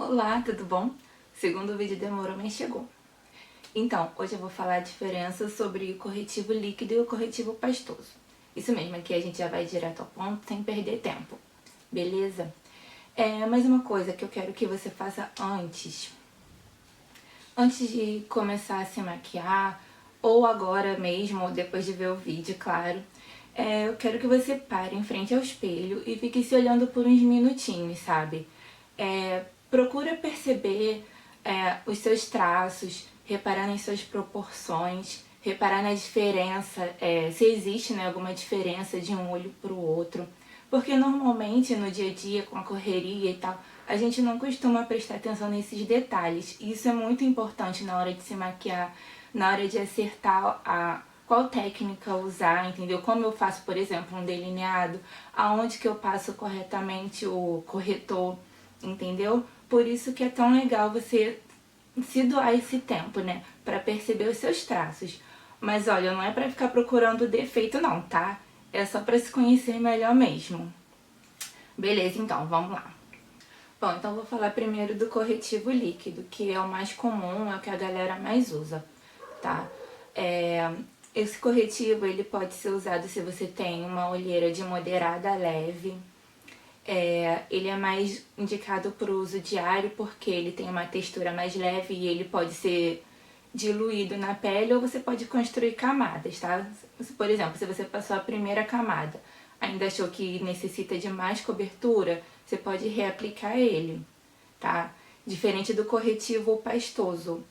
Olá, tudo bom? Segundo vídeo demorou, mas chegou. Então, hoje eu vou falar a diferença sobre o corretivo líquido e o corretivo pastoso. Isso mesmo, aqui a gente já vai direto ao ponto, sem perder tempo. Beleza? Mais uma coisa que eu quero que você faça antes de começar a se maquiar, ou agora mesmo, ou depois de ver o vídeo, claro. Eu quero que você pare em frente ao espelho e fique se olhando por uns minutinhos, sabe? Procura perceber os seus traços, reparar nas suas proporções, reparar na diferença, se existe, né, alguma diferença de um olho para o outro. Porque normalmente no dia a dia, com a correria e tal, a gente não costuma prestar atenção nesses detalhes. E isso é muito importante na hora de se maquiar, na hora de acertar qual técnica usar, entendeu? Como eu faço, por exemplo, um delineado, aonde que eu passo corretamente o corretor, entendeu? Por isso que é tão legal você se doar esse tempo, né? Pra perceber os seus traços. Mas olha, não é pra ficar procurando defeito não, tá? É só pra se conhecer melhor mesmo. Beleza, então, vamos lá. Bom, então vou falar primeiro do corretivo líquido, que é o mais comum, é o que a galera mais usa, tá? Esse corretivo, ele pode ser usado se você tem uma olheira de moderada a leve. Ele é mais indicado para o uso diário porque ele tem uma textura mais leve e ele pode ser diluído na pele ou você pode construir camadas, tá? Por exemplo, se você passou a primeira camada, ainda achou que necessita de mais cobertura, você pode reaplicar ele, tá? Diferente do corretivo pastoso,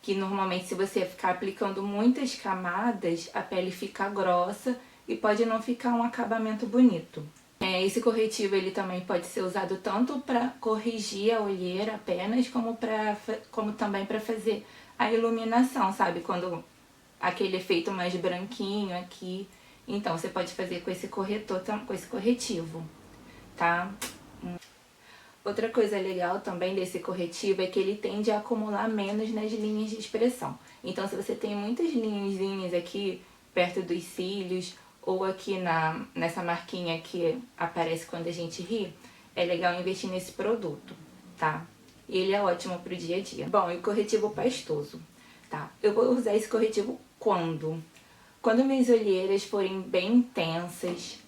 que normalmente se você ficar aplicando muitas camadas, a pele fica grossa e pode não ficar um acabamento bonito. Esse corretivo ele também pode ser usado tanto para corrigir a olheira apenas, como também para fazer a iluminação, sabe? Quando aquele efeito mais branquinho aqui. Então, você pode fazer com esse corretor, com esse corretivo, tá? Outra coisa legal também desse corretivo é que ele tende a acumular menos nas linhas de expressão. Então, se você tem muitas linhas aqui, perto dos cílios, ou aqui nessa marquinha que aparece quando a gente ri, é legal investir nesse produto, tá? Ele é ótimo pro dia a dia. Bom, e o corretivo pastoso, tá? Eu vou usar esse corretivo quando? Quando minhas olheiras forem bem intensas,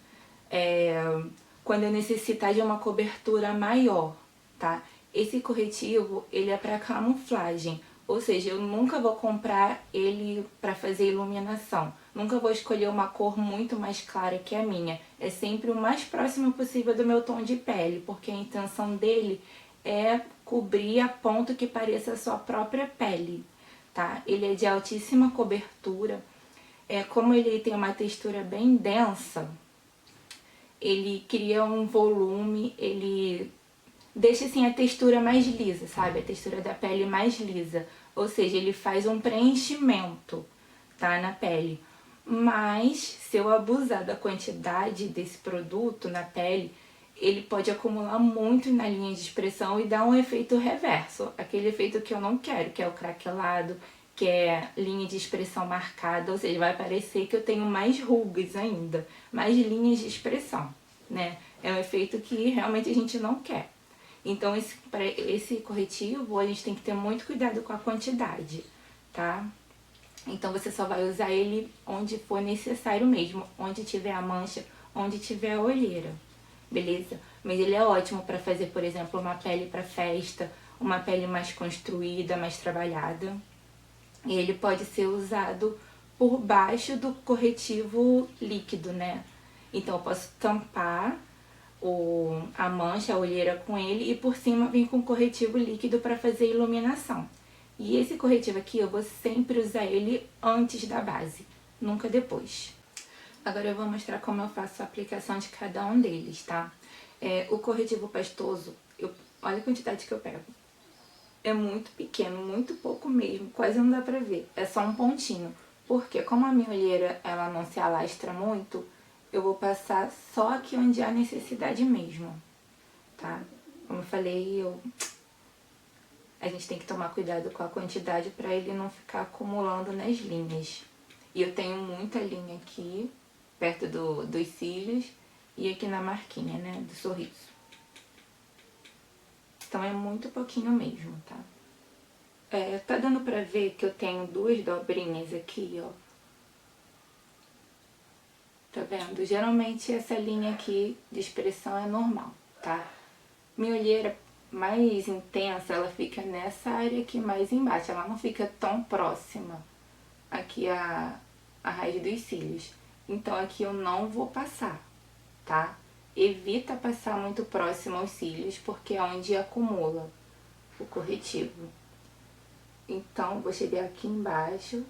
quando eu necessitar de uma cobertura maior, tá? Esse corretivo, ele é para camuflagem, ou seja, eu nunca vou comprar ele para fazer iluminação. Nunca vou escolher uma cor muito mais clara que a minha. É sempre o mais próximo possível do meu tom de pele, porque a intenção dele é cobrir a ponto que pareça a sua própria pele, tá? Ele é de altíssima cobertura. Como ele tem uma textura bem densa, ele cria um volume, ele deixa assim a textura mais lisa, sabe? A textura da pele mais lisa. Ou seja, ele faz um preenchimento, tá? Na pele. Mas, se eu abusar da quantidade desse produto na pele, ele pode acumular muito na linha de expressão e dar um efeito reverso. Aquele efeito que eu não quero, que é o craquelado, que é linha de expressão marcada, ou seja, vai parecer que eu tenho mais rugas ainda, mais linhas de expressão, né? É um efeito que realmente a gente não quer. Então, para esse corretivo, a gente tem que ter muito cuidado com a quantidade, tá? Então, você só vai usar ele onde for necessário mesmo, onde tiver a mancha, onde tiver a olheira, beleza? Mas ele é ótimo para fazer, por exemplo, uma pele para festa, uma pele mais construída, mais trabalhada. E ele pode ser usado por baixo do corretivo líquido, né? Então, eu posso tampar a mancha, a olheira com ele e por cima vem com corretivo líquido para fazer iluminação. E esse corretivo aqui eu vou sempre usar ele antes da base, nunca depois. Agora eu vou mostrar como eu faço a aplicação de cada um deles, tá? O corretivo pastoso, olha a quantidade que eu pego. É muito pequeno, muito pouco mesmo, quase não dá pra ver. É só um pontinho. Porque como a minha olheira ela não se alastra muito, eu vou passar só aqui onde há necessidade mesmo, tá? Como eu falei, a gente tem que tomar cuidado com a quantidade pra ele não ficar acumulando nas linhas. E eu tenho muita linha aqui, perto dos cílios, e aqui na marquinha, né, do sorriso. então é muito pouquinho mesmo, tá? Tá dando pra ver que eu tenho duas dobrinhas aqui, ó. Tá vendo? Geralmente essa linha aqui de expressão é normal, tá? Minha olheira mais intensa, ela fica nessa área aqui mais embaixo, ela não fica tão próxima aqui a raiz dos cílios. Então aqui eu não vou passar, tá? Evita passar muito próximo aos cílios, porque é onde acumula o corretivo. Então vou chegar aqui embaixo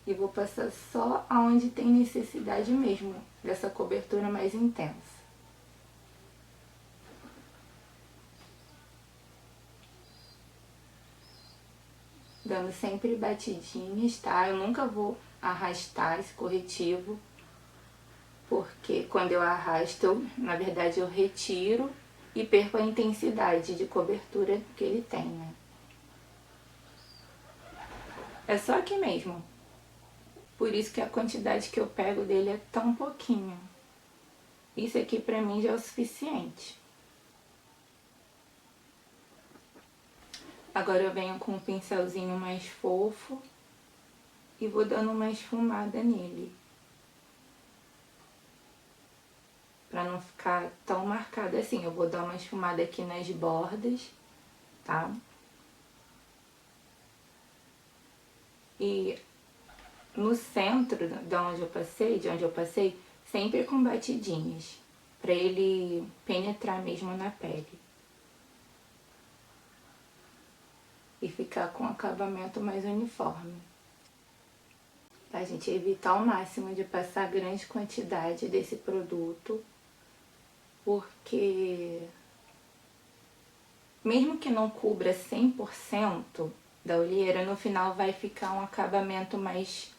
e vou passar só aonde tem necessidade mesmo dessa cobertura mais intensa. Dando sempre batidinhas, tá? Eu nunca vou arrastar esse corretivo, porque quando eu arrasto, na verdade eu retiro e perco a intensidade de cobertura que ele tem, né? É só aqui mesmo. Por isso que a quantidade que eu pego dele é tão pouquinho. Isso aqui pra mim já é o suficiente. Agora eu venho com um pincelzinho mais fofo e vou dando uma esfumada nele. Pra não ficar tão marcado assim. Eu vou dar uma esfumada aqui nas bordas, tá? E no centro de onde eu passei, sempre com batidinhas, pra ele penetrar mesmo na pele. E ficar com um acabamento mais uniforme. Tá, gente? Evitar ao máximo de passar grande quantidade desse produto, porque mesmo que não cubra 100% da olheira, no final vai ficar um acabamento mais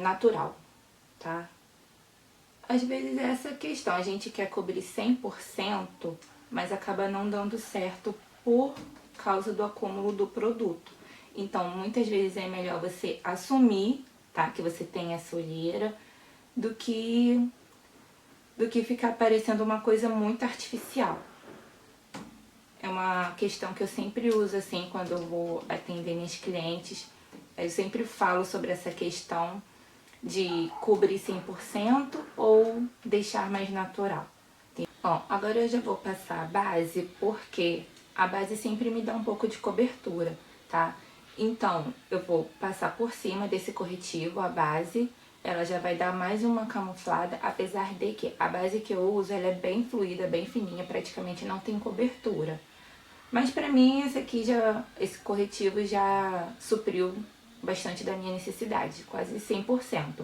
natural, tá? Às vezes é essa questão, a gente quer cobrir 100%, mas acaba não dando certo por causa do acúmulo do produto. Então, muitas vezes é melhor você assumir, tá, que você tem essa olheira, do que ficar parecendo uma coisa muito artificial. É uma questão que eu sempre uso, assim, quando eu vou atender minhas clientes. Eu sempre falo sobre essa questão de cobrir 100% ou deixar mais natural. Bom, agora eu já vou passar a base, porque a base sempre me dá um pouco de cobertura, tá? Então, eu vou passar por cima desse corretivo, a base, ela já vai dar mais uma camuflada, apesar de que a base que eu uso, ela é bem fluida, bem fininha, praticamente não tem cobertura. Mas pra mim, esse corretivo já supriu bastante da minha necessidade, quase 100%.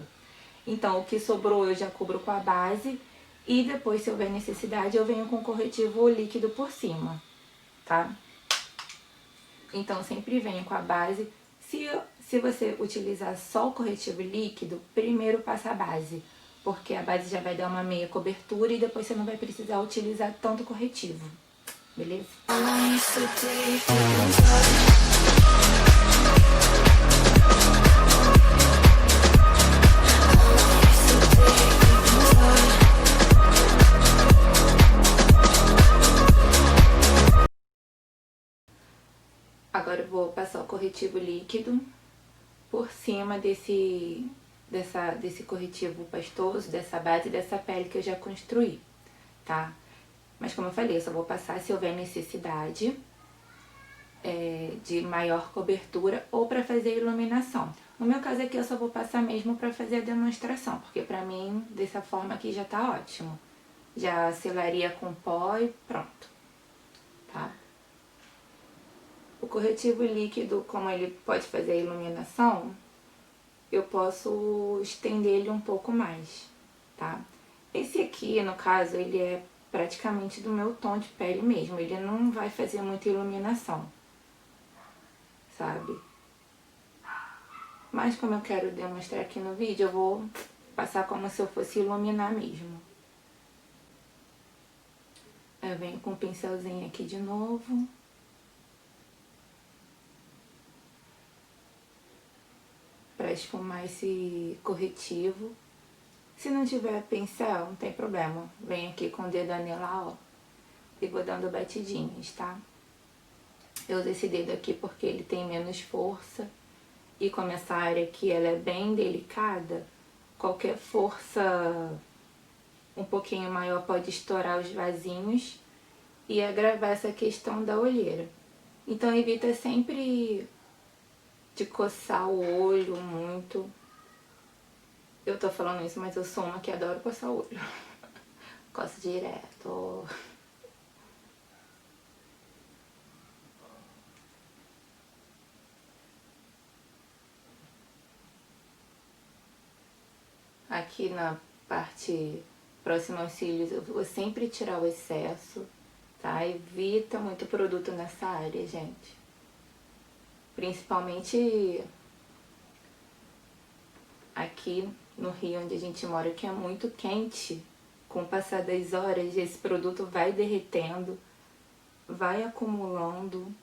Então, o que sobrou eu já cubro com a base e depois, se houver necessidade, eu venho com corretivo líquido por cima, tá? Então, sempre venho com a base. Se você utilizar só o corretivo líquido, primeiro passa a base, porque a base já vai dar uma meia cobertura e depois você não vai precisar utilizar tanto corretivo, beleza? Agora eu vou passar o corretivo líquido por cima desse corretivo pastoso, dessa base, dessa pele que eu já construí, tá? Mas como eu falei, eu só vou passar se houver necessidade de maior cobertura ou para fazer iluminação. No meu caso aqui eu só vou passar mesmo para fazer a demonstração, porque pra mim dessa forma aqui já tá ótimo. Já selaria com pó e pronto, tá? O corretivo líquido, como ele pode fazer a iluminação, eu posso estender ele um pouco mais, tá? Esse aqui, no caso, ele é praticamente do meu tom de pele mesmo, ele não vai fazer muita iluminação, sabe? Mas como eu quero demonstrar aqui no vídeo, eu vou passar como se eu fosse iluminar mesmo. Eu venho com o pincelzinho aqui de novo. Pra esfumar esse corretivo. Se não tiver pincel, não tem problema. Venho aqui com o dedo anelar, ó. E vou dando batidinhas, tá? Eu uso esse dedo aqui porque ele tem menos força. E como essa área aqui ela é bem delicada, qualquer força um pouquinho maior pode estourar os vasinhos e agravar essa questão da olheira. Então evita sempre de coçar o olho muito. Eu tô falando isso, mas eu sou uma que adoro coçar o olho. Coço direto. Aqui na parte próxima aos cílios eu vou sempre tirar o excesso, tá? Evita muito produto nessa área, gente. Principalmente aqui no Rio, onde a gente mora, que é muito quente. Com o passar das horas, esse produto vai derretendo, vai acumulando.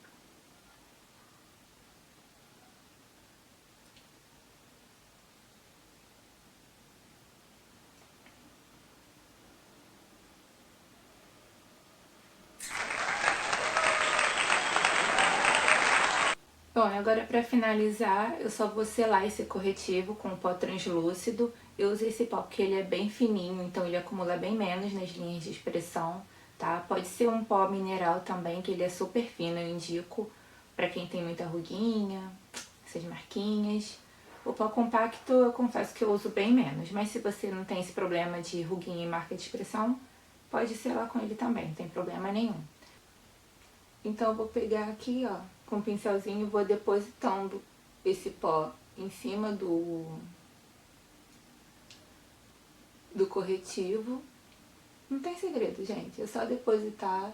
Bom, agora para finalizar, eu só vou selar esse corretivo com pó translúcido. Eu uso esse pó porque ele é bem fininho, então ele acumula bem menos nas linhas de expressão, tá? Pode ser um pó mineral também, que ele é super fino, eu indico para quem tem muita ruguinha, essas marquinhas. O pó compacto eu confesso que eu uso bem menos, mas se você não tem esse problema de ruguinha e marca de expressão, pode selar com ele também, não tem problema nenhum. Então eu vou pegar aqui, ó, com um pincelzinho, vou depositando esse pó em cima do corretivo. Não tem segredo, gente, é só depositar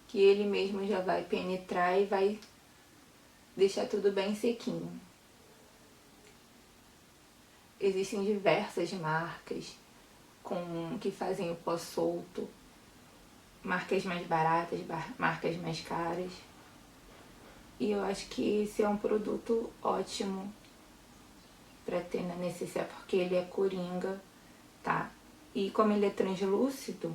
que ele mesmo já vai penetrar e vai deixar tudo bem sequinho. Existem diversas marcas que fazem o pó solto, marcas mais baratas, marcas mais caras. E eu acho que esse é um produto ótimo pra ter na necessaire, porque ele é coringa, tá? E como ele é translúcido,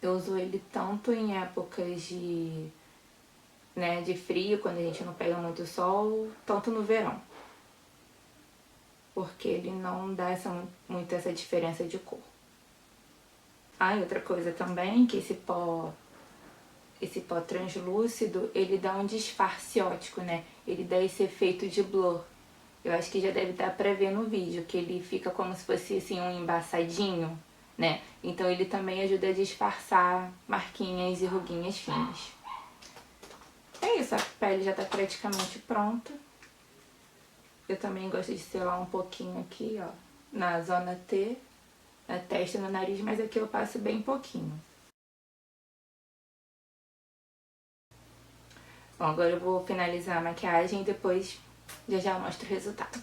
eu uso ele tanto em épocas de frio, quando a gente não pega muito sol, tanto no verão. Porque ele não dá muito essa diferença de cor. Ah, e outra coisa também, que esse pó translúcido, ele dá um disfarce ótico, né? Ele dá esse efeito de blur. Eu acho que já deve dar pra ver no vídeo, que ele fica como se fosse assim um embaçadinho, né? Então ele também ajuda a disfarçar marquinhas e ruguinhas finas. É isso, a pele já tá praticamente pronta. Eu também gosto de selar um pouquinho aqui, ó, na zona T, na testa e no nariz, mas aqui eu passo bem pouquinho. Bom, agora eu vou finalizar a maquiagem e depois já mostro o resultado.